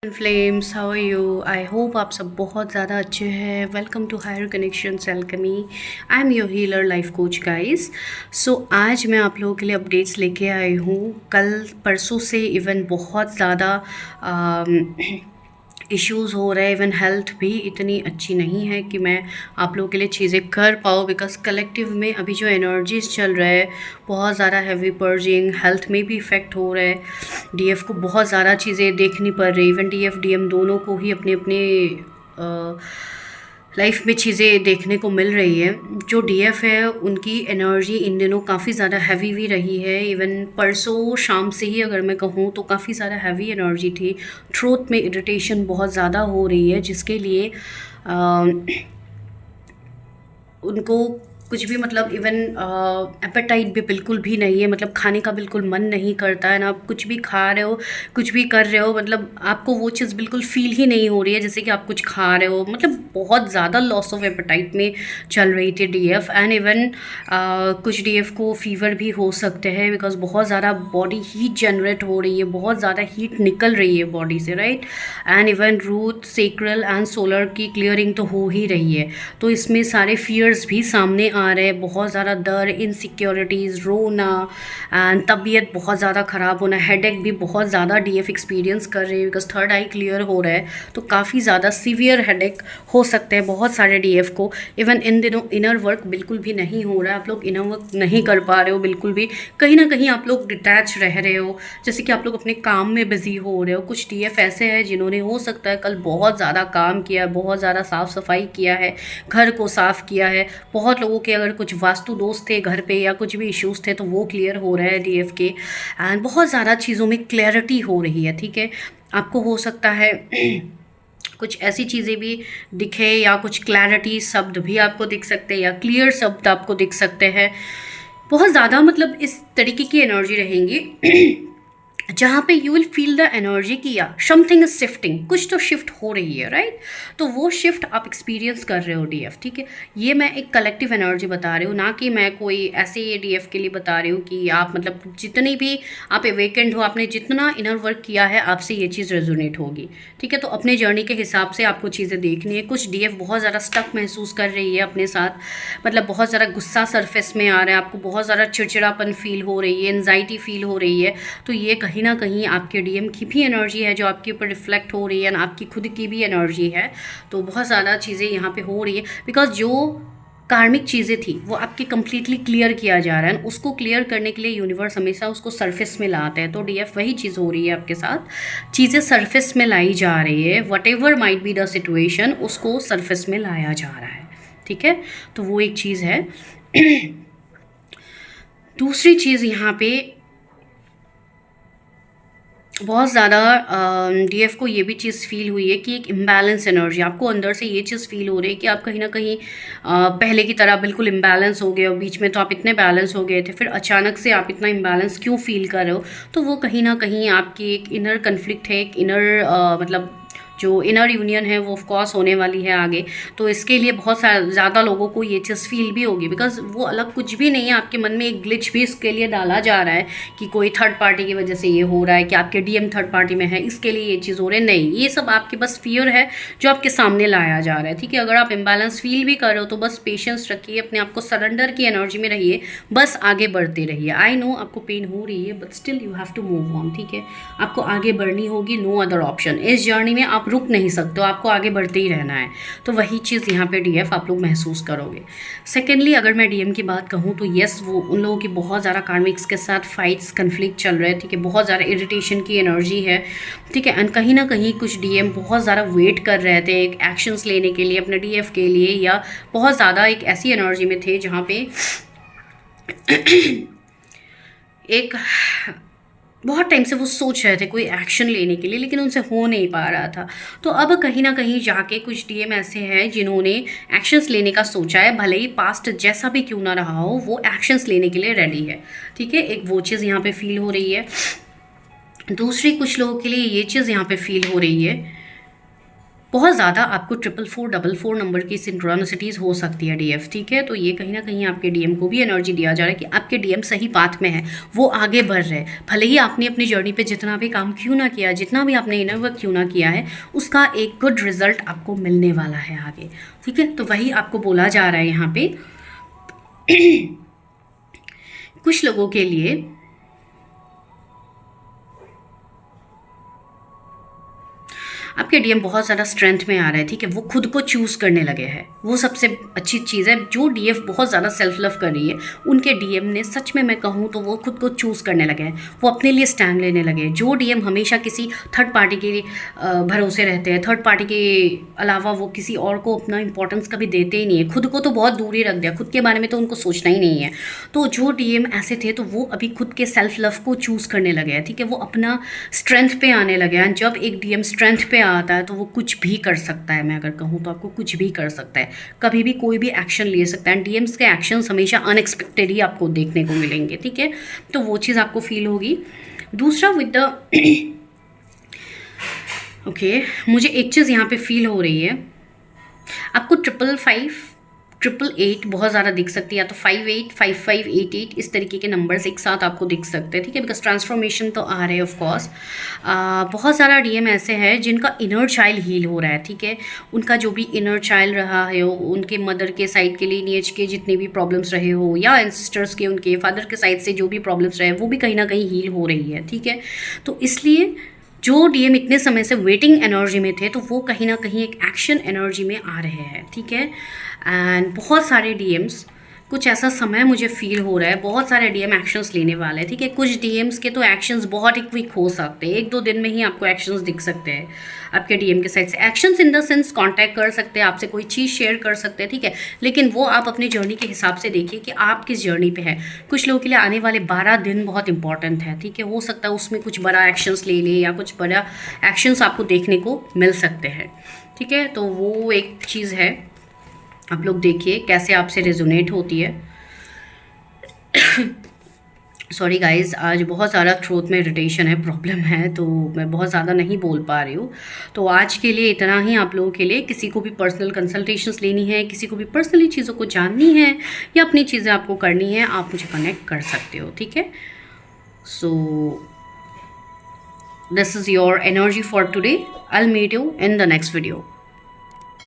Flames, how are you? I hope आप सब बहुत ज़्यादा अच्छे हैं। Welcome to higher connections alchemy. I am your healer life coach guys. So आज मैं आप लोगों के लिए अपडेट्स लेके आई हूँ। कल परसों से इवन बहुत ज़्यादा इश्यूज़ हो रहे हैं। इवन हेल्थ भी इतनी अच्छी नहीं है कि मैं आप लोगों के लिए चीज़ें कर पाऊँ, बिकॉज कलेक्टिव में अभी जो एनर्जीज चल रहा है बहुत ज़्यादा हैवी पर्जिंग, हेल्थ में भी इफ़ेक्ट हो रहा है। डीएफ को बहुत ज़्यादा चीज़ें देखनी पड़ रही है। इवन डीएफ डीएम दोनों को ही अपने अपने लाइफ में चीज़ें देखने को मिल रही है। जो डीएफ है उनकी एनर्जी इन दिनों काफ़ी ज़्यादा हैवी भी रही है। इवन परसों शाम से ही अगर मैं कहूँ तो काफ़ी ज़्यादा हैवी एनर्जी थी। थ्रोट में इरिटेशन बहुत ज़्यादा हो रही है, जिसके लिए उनको कुछ भी मतलब इवन एपेटाइट भी बिल्कुल भी नहीं है। मतलब खाने का बिल्कुल मन नहीं करता है ना। आप कुछ भी खा रहे हो, कुछ भी कर रहे हो, मतलब आपको वो चीज़ बिल्कुल फील ही नहीं हो रही है जैसे कि आप कुछ खा रहे हो। मतलब बहुत ज़्यादा लॉस ऑफ एपेटाइट में चल रही थी डीएफ। एंड इवन कुछ डीएफ को फीवर भी हो सकते हैं, बिकॉज बहुत ज़्यादा बॉडी हीट जनरेट हो रही है, बहुत ज़्यादा हीट निकल रही है बॉडी से, right. And even root, sacral and solar की क्लियरिंग तो हो ही रही है। तो इसमें सारे फियर्स भी सामने आ रहे हैं। बहुत ज़्यादा डर, इनसिक्योरिटीज़, रोना एंड तबीयत बहुत ज़्यादा ख़राब होना, हेडेक भी बहुत ज़्यादा डीएफ एक्सपीरियंस कर रहे हैं, बिकॉज थर्ड आई क्लियर हो रहा है। तो काफ़ी ज़्यादा सीवियर हेडेक हो सकते हैं बहुत सारे डीएफ को। इवन इन दिनों इनर वर्क बिल्कुल भी नहीं हो रहा है। आप लोग इनर वर्क नहीं कर पा रहे हो बिल्कुल भी। कहीं ना कहीं आप लोग डिटैच रह रहे हो, जैसे कि आप लोग अपने काम में बिजी हो रहे हो। कुछ डीएफ ऐसे हैं जिन्होंने हो सकता है कल बहुत ज़्यादा काम किया, बहुत ज़्यादा साफ़ सफाई किया है, घर को साफ़ किया है। बहुत लोगों के अगर कुछ वास्तु दोष थे घर पे या कुछ भी इश्यूज थे तो वो क्लियर हो रहे हैं डीएफ के। एंड बहुत ज़्यादा चीज़ों में क्लैरिटी हो रही है, ठीक है। आपको हो सकता है कुछ ऐसी चीज़ें भी दिखे, या कुछ क्लैरिटी शब्द भी आपको दिख सकते हैं, या क्लियर शब्द आपको दिख सकते हैं। बहुत ज़्यादा मतलब इस तरीके की एनर्जी रहेंगी जहाँ पे you will feel the energy कि या समथिंग इज शिफ्टिंग, कुछ तो शिफ्ट हो रही है, राइट। तो वो शिफ्ट आप एक्सपीरियंस कर रहे हो डीएफ, ठीक है। ये मैं एक कलेक्टिव एनर्जी बता रही हूँ, ना कि मैं कोई ऐसे ये डीएफ के लिए बता रही हूँ कि आप मतलब जितनी भी आप अवेकेंड हो, आपने जितना इनर वर्क किया है, आपसे ये चीज़ रेजोनेट होगी, ठीक है। तो अपने जर्नी के हिसाब से आपको चीज़ें देखनी है। कुछ डीएफ बहुत ज़्यादा स्टक महसूस कर रही है अपने साथ, मतलब बहुत ज़्यादा गुस्सा सरफेस में आ रहा है, आपको बहुत ज़्यादा चिड़चिड़ापन फील हो रही है, एनजाइटी फील हो रही है। तो ये कहीं ना कहीं आपके डीएम की भी एनर्जी है जो आपके ऊपर रिफ्लेक्ट हो रही है, ना आपकी खुद की भी एनर्जी है। तो बहुत ज़्यादा चीज़ें यहाँ पे हो रही है, बिकॉज जो कार्मिक चीज़ें थी वो आपकी कंप्लीटली क्लियर किया जा रहा है। उसको क्लियर करने के लिए यूनिवर्स हमेशा उसको सरफेस में लाते हैं। तो डीएफ वही चीज़ हो रही है आपके साथ, चीज़ें सरफेस में लाई जा रही है। What ever might be the situation, उसको सरफेस में लाया जा रहा है, ठीक है। तो वो एक चीज़ है। दूसरी चीज़ यहाँ पे बहुत ज़्यादा डीएफ को ये भी चीज़ फील हुई है कि एक इम्बैलेंस एनर्जी आपको अंदर से ये चीज़ फील हो रही है कि आप कहीं ना कहीं पहले की तरह बिल्कुल इम्बैलेंस हो गए हो। बीच में तो आप इतने बैलेंस हो गए थे, फिर अचानक से आप इतना इम्बैलेंस क्यों फील कर रहे हो? तो वो कहीं ना कहीं आपकी एक इनर कन्फ्लिक्ट है, एक इनर मतलब जो इनर यूनियन है वो ऑफकोर्स होने वाली है आगे। तो इसके लिए बहुत ज़्यादा लोगों को ये चीज़ फील भी होगी, बिकॉज वो अलग कुछ भी नहीं है। आपके मन में एक ग्लिच भी इसके लिए डाला जा रहा है कि कोई थर्ड पार्टी की वजह से ये हो रहा है, कि आपके डीएम थर्ड पार्टी में है इसके लिए ये चीज़ हो रही है। नहीं, ये सब आपके बस फियर है जो आपके सामने लाया जा रहा है, ठीक है। अगर आप इम्बैलेंस फील भी कर रहे हो तो बस पेशेंस रखिए, अपने आप को सरेंडर की एनर्जी में रहिए, बस आगे बढ़ते रहिए। आई नो आपको पेन हो रही है, but still you have to move on, ठीक है। आपको आगे बढ़नी होगी, नो अदर ऑप्शन। इस जर्नी में आप रुक नहीं सकते हो, आपको आगे बढ़ते ही रहना है। तो वही चीज़ यहाँ पे डीएफ आप लोग महसूस करोगे। सेकेंडली अगर मैं डीएम की बात कहूँ तो येस, वो उन लोगों की बहुत ज़्यादा कार्मिक्स के साथ फाइट्स, कन्फ्लिक्ट चल रहे हैं, ठीक है। बहुत ज़्यादा इरिटेशन की एनर्जी है, ठीक है। एंड कहीं ना कहीं कुछ डीएम बहुत ज़्यादा वेट कर रहे थे एक एक्शंस लेने के लिए अपने डीएफ के लिए, या बहुत ज़्यादा एक ऐसी एनर्जी में थे जहाँ पे एक बहुत टाइम से वो सोच रहे थे कोई एक्शन लेने के लिए, लेकिन उनसे हो नहीं पा रहा था। तो अब कहीं ना कहीं जाके कुछ डीएम ऐसे हैं जिन्होंने एक्शंस लेने का सोचा है, भले ही पास्ट जैसा भी क्यों ना रहा हो, वो एक्शंस लेने के लिए रेडी है, ठीक है। एक वो चीज़ यहाँ पे फील हो रही है। दूसरी कुछ लोगों के लिए ये चीज़ यहाँ पे फील हो रही है बहुत ज़्यादा आपको 444 नंबर की सिंक्रोनिसिटीज़ हो सकती है डीएफ, ठीक है। तो ये कहीं ना कहीं आपके डीएम को भी एनर्जी दिया जा रहा है कि आपके डीएम सही पाथ में है, वो आगे बढ़ रहे हैं। भले ही आपने अपनी जर्नी पे जितना भी काम क्यों ना किया, जितना भी आपने इनर वर्क क्यों ना किया है, उसका एक गुड रिजल्ट आपको मिलने वाला है आगे, ठीक है। तो वही आपको बोला जा रहा है यहाँ पे। कुछ लोगों के लिए आपके डीएम बहुत ज़्यादा स्ट्रेंथ में आ रहा है, ठीक है। वो खुद को चूज़ करने लगे हैं, वो सबसे अच्छी चीज़ है। जो डीएफ बहुत ज़्यादा सेल्फ लव कर रही है, उनके डीएम ने सच में मैं कहूँ तो वो खुद को चूज़ करने लगे हैं, वो अपने लिए स्टैंड लेने लगे हैं। जो डीएम हमेशा किसी थर्ड पार्टी के भरोसे रहते हैं, थर्ड पार्टी के अलावा वो किसी और को अपना इंपॉर्टेंस कभी देते ही नहीं है, खुद को तो बहुत दूर ही रख दिया, खुद के बारे में तो उनको सोचना ही नहीं है। तो जो डीएम ऐसे थे, तो वो अभी खुद के सेल्फ लव को चूज़ करने लगे हैं, ठीक है। वो अपना स्ट्रेंथ पे आने लगे हैं। जब एक डीएम स्ट्रेंथ पे आता है तो वो कुछ भी कर सकता है। मैं अगर कहूँ तो आपको कुछ भी कर सकता है, कभी भी कोई भी एक्शन ले सकता है। डीएम्स के एक्शंस हमेशा अनएक्सपेक्टेड ही आपको देखने को मिलेंगे, ठीक है। तो वो चीज़ आपको फील होगी। दूसरा विद द ओके, मुझे एक चीज़ यहाँ पे फील हो रही है, आपको 555 888 बहुत ज़्यादा दिख सकती है, या तो 58 55 88 इस तरीके के नंबर्स एक साथ आपको दिख सकते हैं, ठीक है। बिकॉज ट्रांसफॉर्मेशन तो आ रहे हैं ऑफकोर्स। बहुत सारा डीएम ऐसे हैं जिनका इनर चाइल्ड हील हो रहा है, ठीक है। उनका जो भी इनर चाइल्ड रहा है, उनके मदर के साइड के लीनिएज के जितने भी प्रॉब्लम्स रहे हो, या एंसेस्टर्स के उनके फादर के साइड से जो भी प्रॉब्लम्स रहे, वो भी कहीं ना कहीं हील हो रही है, ठीक है। तो इसलिए जो डीएम इतने समय से वेटिंग एनर्जी में थे, तो वो कहीं ना कहीं एक एक्शन एनर्जी में आ रहे हैं, ठीक है। एंड बहुत सारे डीएम्स, कुछ ऐसा समय मुझे फील हो रहा है, बहुत सारे डीएम एक्शंस लेने वाले हैं, ठीक है। कुछ डीएम्स के तो एक्शंस बहुत ही क्विक हो सकते हैं, 1-2 दिन में ही आपको एक्शंस दिख सकते हैं आपके डीएम के साइड से। Actions in the sense contact कर सकते हैं, आपसे कोई चीज़ शेयर कर सकते हैं, ठीक है। लेकिन वो आप अपनी जर्नी के हिसाब से देखिए कि आप किस जर्नी पे है। कुछ लोगों के लिए आने वाले 12 दिन बहुत इंपॉर्टेंट है, ठीक है। हो सकता है उसमें कुछ बड़ा एक्शंस ले ले, या कुछ बड़ा एक्शंस आपको देखने को मिल सकते हैं, ठीक है। तो वो एक चीज़ है, आप लोग देखिए कैसे आपसे रेजोनेट होती है। सॉरी गाइज़, आज बहुत ज़्यादा थ्रोट में इरिटेशन है, प्रॉब्लम है, तो मैं बहुत ज़्यादा नहीं बोल पा रही हूँ। तो आज के लिए इतना ही आप लोगों के लिए। किसी को भी पर्सनल कंसल्टेशंस लेनी है, किसी को भी पर्सनली चीज़ों को जाननी है, या अपनी चीज़ें आपको करनी है, आप मुझे कनेक्ट कर सकते हो, ठीक है। So this is your energy for today. I will meet you in the next video.